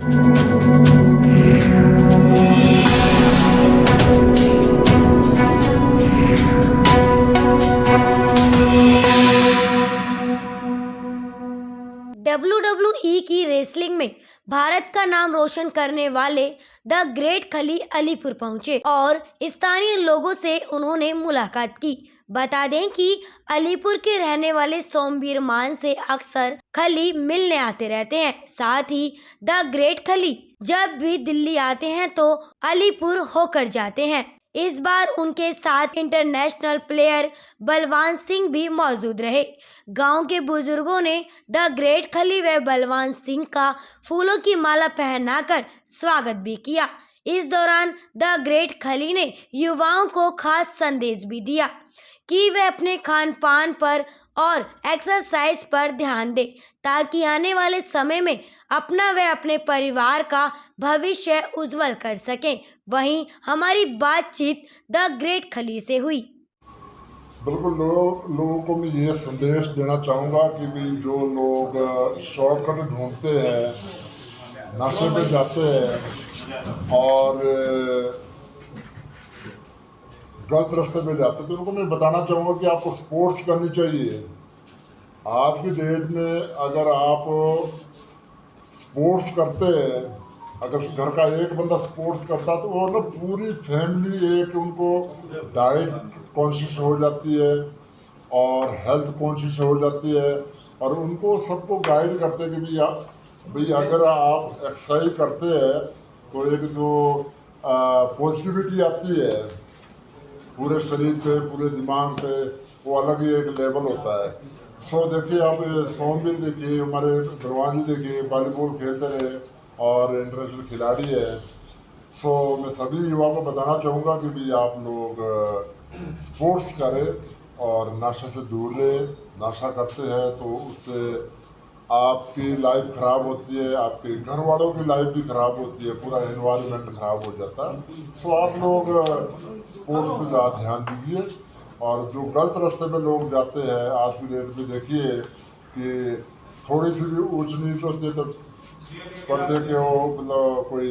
WWE की wrestling में भारत का नाम रोशन करने वाले द ग्रेट खली अलीपुर पहुंचे और स्थानीय लोगों से उन्होंने मुलाकात की। बता दें कि अलीपुर के रहने वाले सोमवीर मान से अक्सर खली मिलने आते रहते हैं। साथ ही द ग्रेट खली जब भी दिल्ली आते हैं तो अलीपुर होकर जाते हैं। इस बार उनके साथ इंटरनेशनल प्लेयर बलवान सिंह भी मौजूद रहे। गांव के बुजुर्गों ने द ग्रेट खली व बलवान सिंह का फूलों की माला पहनाकर स्वागत भी किया। इस दौरान द ग्रेट खली ने युवाओं को खास संदेश भी दिया कि वे अपने खान पान पर और एक्सरसाइज पर ध्यान दें ताकि आने वाले समय में अपना व अपने परिवार का भविष्य उज्जवल कर सकें। वहीं हमारी बातचीत द ग्रेट खली से हुई। बिल्कुल लोगों को मैं ये संदेश देना चाहूँगा कि भी जो लोग शॉर्टकट ढूंढते हैं, नशे पे जाते हैं और गलत रास्ते पे जाते हैं, तो उनको मैं बताना चाहूँगा कि आपको स्पोर्ट्स करनी चाहिए। आज की डेट में अगर आप स्पोर्ट्स करते हैं, अगर घर का एक बंदा स्पोर्ट्स करता तो वो ना पूरी फैमिली एक उनको डाइट कॉन्शियस हो जाती है और हेल्थ कॉन्शियस हो जाती है और उनको सबको गाइड करते हैं कि भाई अगर आप एक्सरसाइज करते हैं तो एक जो पॉजिटिविटी आती है पूरे शरीर पे, पूरे दिमाग पे, वो अलग ही एक लेवल होता है। सो देखिए आप सोमवीर देखिए, हमारे बलवान जी देखिए वॉलीबॉल खेलते रहे और इंटरनेशनल खिलाड़ी है। सो मैं सभी युवाओं को बताना चाहूँगा कि भी आप लोग स्पोर्ट्स करें और नशे से दूर रहें। नशा करते हैं तो उससे आपकी लाइफ ख़राब होती है, आपके घर वालों की लाइफ भी ख़राब होती है, पूरा एनवायरनमेंट ख़राब हो जाता है। सो आप लोग स्पोर्ट्स पे ज़्यादा ध्यान दीजिए और जो गलत रास्ते पे लोग जाते हैं आज की डेट में देखिए कि थोड़ी सी भी ऊंच नीच होती है तो पर्दे के हो मतलब कोई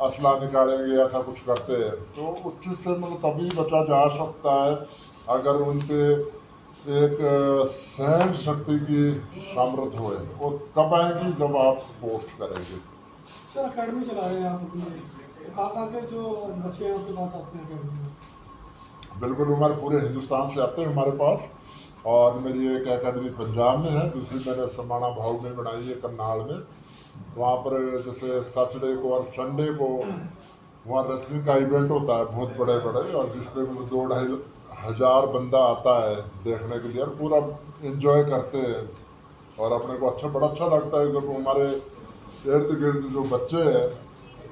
असला निकालेंगे, ऐसा कुछ करते हैं, तो उस चीज़ से मतलब तभी बचा जा सकता है अगर उन पे एक सहन शक्ति की सामर्थ्य होए। वो कब आएगी जब आप स्पोर्ट्स करेंगे। सर अकेडमी चला रहे हैं आप अपनी, कहाँ के जो बच्चे हैं उनके पास आते हैं अकेडमी में? बिल्कुल, हमारे पूरे हिंदुस्तान से आते हैं हमारे पास और मेरी एक एकेडमी पंजाब में है, दूसरी मैंने समाना भाव में बनाई है करनाल में। तो वहाँ पर जैसे सैटरडे को और संडे को वहाँ रेसलिंग का इवेंट होता है बहुत बड़े बड़े और जिसपे मतलब 2-2.5 हज़ार बंदा आता है देखने के लिए और पूरा एंजॉय करते हैं और अपने को बड़ा अच्छा लगता है जब हमारे इर्द गिर्द जो बच्चे हैं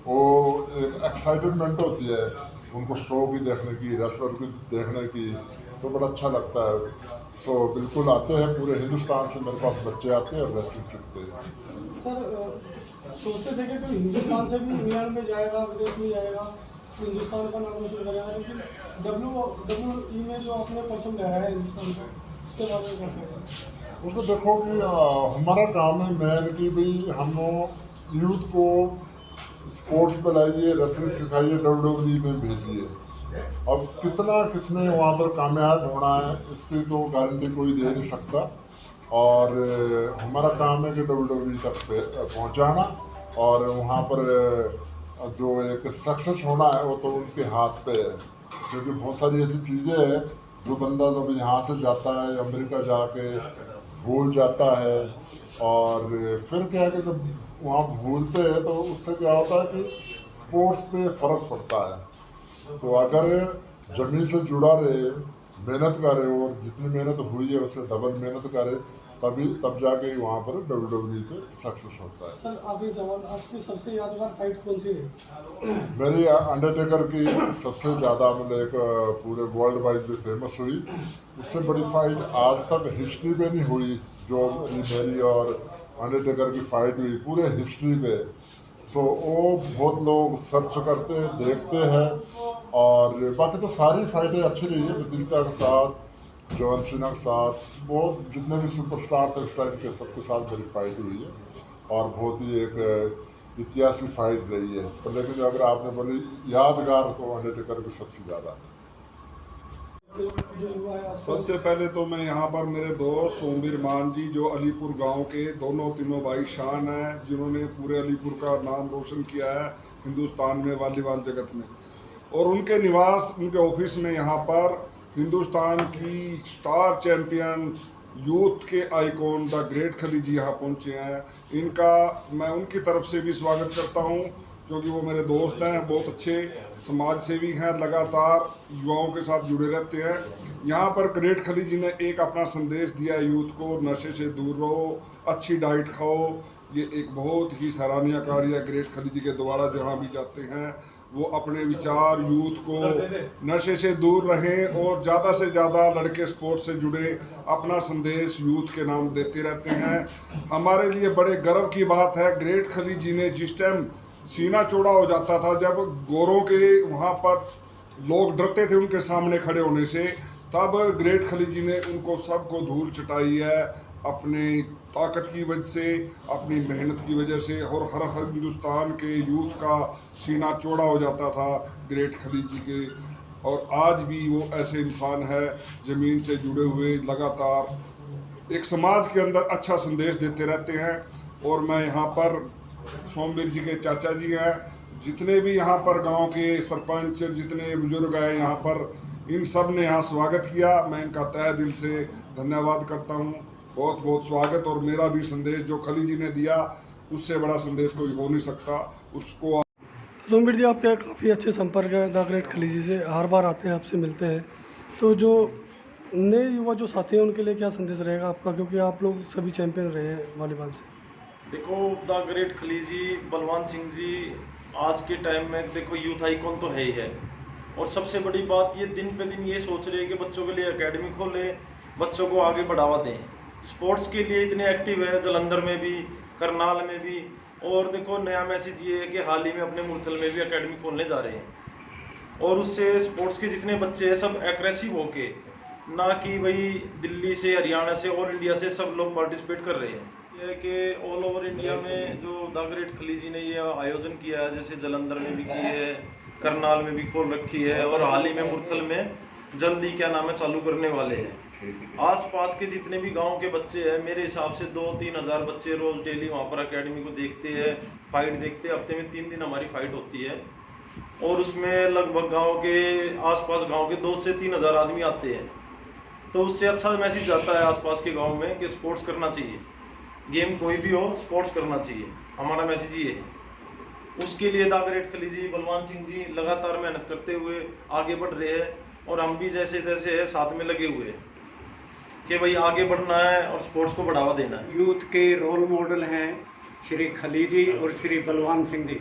वो एक एक्साइटमेंट होती है उनको शो की देखने की, रेसलर की देखने की, तो बड़ा अच्छा लगता है। सो बिल्कुल आते हैं, पूरे हिंदुस्तान से मेरे पास बच्चे आते हैं और रेसलिंग सीखते हैं। सर सोचते थे कि कोई हिंदुस्तान से भी इंग्लैंड में जाएगा, विदेश में जाएगा, हिंदुस्तान का नाम रोशन करेगा, लेकिन WWE में जो अपने परचम लहराया है हिंदुस्तान का, उसके बारे में क्या कहेंगे? उसको देखो कि हमारा काम है मेन कि भाई हम यूथ को स्पोर्ट्स में लाइए, रेसलिंग सिखाइए, WWE में भेजिए। अब कितना किसने वहाँ पर कामयाब होना है इसकी तो गारंटी कोई दे नहीं सकता और हमारा काम है कि WWE तक पहुँचाना और वहाँ पर जो एक सक्सेस होना है वो तो उनके हाथ पे है, क्योंकि बहुत सारी ऐसी चीज़ें हैं जो बंदा जब यहाँ से जाता है अमेरिका जाके भूल जाता है और फिर क्या है कि जब वहाँ भूलते हैं तो उससे क्या होता है कि स्पोर्ट्स पे फ़र्क पड़ता है। तो अगर ज़मीन से जुड़ा रहे, मेहनत करे और जितनी मेहनत हुई है उससे डबल मेहनत करे तब जाके वहाँ पर WWE पे सक्सेस होता है। सर आखिरी सवाल, आपकी सबसे यादगार फाइट कौन सी है? मेरी अंडरटेकर की सबसे ज़्यादा मतलब एक पूरे वर्ल्ड वाइड में फेमस हुई, उससे बड़ी फाइट आज तक हिस्ट्री में नहीं हुई जो मेरी और अंडरटेकर की फाइट हुई पूरे हिस्ट्री में। सो वो बहुत लोग सर्च करते हैं, देखते हैं और बाकी तो सारी फाइटें अच्छी रही है, बतिस्ता के साथ, जॉन सीना के साथ, बहुत जितने भी सुपरस्टार थे उस टाइम के सबके साथ मेरी फाइट हुई है और बहुत ही एक ऐतिहासिक फाइट रही है। पर लेकिन अगर आपने बोली यादगार तो अंडरटेकर को सबसे ज़्यादा। जो युवा है सबसे पहले तो मैं यहाँ पर मेरे दोस्त सोमवीर मान जी, जो अलीपुर गांव के दोनों तीनों भाई शान हैं, जिन्होंने पूरे अलीपुर का नाम रोशन किया है हिंदुस्तान में वॉलीबॉल जगत में, और उनके निवास, उनके ऑफिस में यहाँ पर हिंदुस्तान की स्टार चैंपियन यूथ के आइकॉन द ग्रेट खली जी यहाँ पहुँचे हैं। इनका मैं उनकी तरफ से भी स्वागत करता हूँ, क्योंकि वो मेरे दोस्त हैं, बहुत अच्छे समाज सेवी हैं, लगातार युवाओं के साथ जुड़े रहते हैं। यहाँ पर ग्रेट खली जी ने एक अपना संदेश दिया है यूथ को, नशे से दूर रहो, अच्छी डाइट खाओ। ये एक बहुत ही सराहनीय कार्य है ग्रेट खली जी के द्वारा। जहाँ भी जाते हैं वो अपने विचार यूथ को नशे से दूर रहें और ज़्यादा से ज़्यादा लड़के स्पोर्ट्स से जुड़े, अपना संदेश यूथ के नाम देते रहते हैं। हमारे लिए बड़े गर्व की बात है, ग्रेट खली जी ने जिस टाइम सीना चौड़ा हो जाता था, जब गोरों के वहाँ पर लोग डरते थे उनके सामने खड़े होने से, तब ग्रेट खली जी ने उनको सबको धूल चटाई है अपने ताकत की वजह से, अपनी मेहनत की वजह से, और हर हिंदुस्तान के यूथ का सीना चौड़ा हो जाता था ग्रेट खली जी के। और आज भी वो ऐसे इंसान है ज़मीन से जुड़े हुए, लगातार एक समाज के अंदर अच्छा संदेश देते रहते हैं। और मैं यहाँ पर सोमवीर जी के चाचा जी हैं, जितने भी यहाँ पर गांव के सरपंच, जितने बुजुर्ग हैं यहाँ पर, इन सब ने यहाँ स्वागत किया। मैं इनका तहे दिल से धन्यवाद करता हूँ, बहुत बहुत स्वागत। और मेरा भी संदेश जो खली जी ने दिया, उससे बड़ा संदेश कोई हो नहीं सकता। उसको सोमवीर जी, आपके काफ़ी अच्छे संपर्क है द ग्रेट खली जी से, हर बार आते हैं, आपसे मिलते हैं। तो जो नए युवा जो साथी हैं उनके लिए क्या संदेश रहेगा आपका, क्योंकि आप लोग सभी चैंपियन रहे हैं वॉलीबॉल से? देखो, द ग्रेट खली जी, बलवान सिंह जी आज के टाइम में देखो यूथ आइकॉन तो है ही है। और सबसे बड़ी बात ये दिन पे दिन ये सोच रहे हैं कि बच्चों के लिए एकेडमी खोलें, बच्चों को आगे बढ़ावा दें। स्पोर्ट्स के लिए इतने एक्टिव है, जालंधर में भी, करनाल में भी। और देखो, नया मैसेज ये है कि हाल ही में अपने मुरथल में भी एकेडमी खोलने जा रहे हैं। और उससे स्पोर्ट्स के जितने बच्चे हैं सब एग्रेसिव होके, ना कि भाई दिल्ली से, हरियाणा से, ऑल इंडिया से सब लोग पार्टिसिपेट कर रहे हैं। ये कि ऑल ओवर इंडिया में जो द ग्रेट खली जी ने ये आयोजन किया है, जैसे जालंधर में भी की है, करनाल में भी खोल रखी है, और हाल ही में मुरथल में जल्दी क्या नाम है चालू करने वाले हैं। आसपास के जितने भी गांव के बच्चे हैं, मेरे हिसाब से 2-3 हज़ार बच्चे रोज डेली वहाँ पर एकेडमी को देखते हैं, फाइट देखते हैं। हफ्ते में 3 दिन हमारी फाइट होती है, और उसमें लगभग गाँव के आसपास गाँव के 2 से 3 हज़ार आदमी आते हैं। तो उससे अच्छा मैसेज जाता है आसपास के गाँव में कि स्पोर्ट्स करना चाहिए, गेम कोई भी हो, स्पोर्ट्स करना चाहिए। हमारा मैसेज ये है। उसके लिए द ग्रेट खली जी, बलवान सिंह जी लगातार मेहनत करते हुए आगे बढ़ रहे हैं, और हम भी जैसे तैसे है साथ में लगे हुए हैं कि भाई आगे बढ़ना है और स्पोर्ट्स को बढ़ावा देना है। यूथ के रोल मॉडल हैं श्री खली जी और श्री बलवान सिंह जी,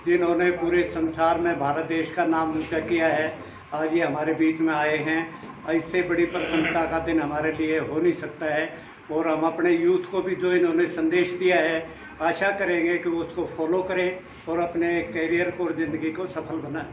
जिन्होंने पूरे संसार में भारत देश का नाम ऊंचा किया है। आज ये हमारे बीच में आए हैं, इससे बड़ी प्रसन्नता का दिन हमारे लिए हो नहीं सकता है। और हम अपने यूथ को भी जो इन्होंने संदेश दिया है, आशा करेंगे कि वो उसको फॉलो करें और अपने करियर को और ज़िंदगी को सफल बनाएं।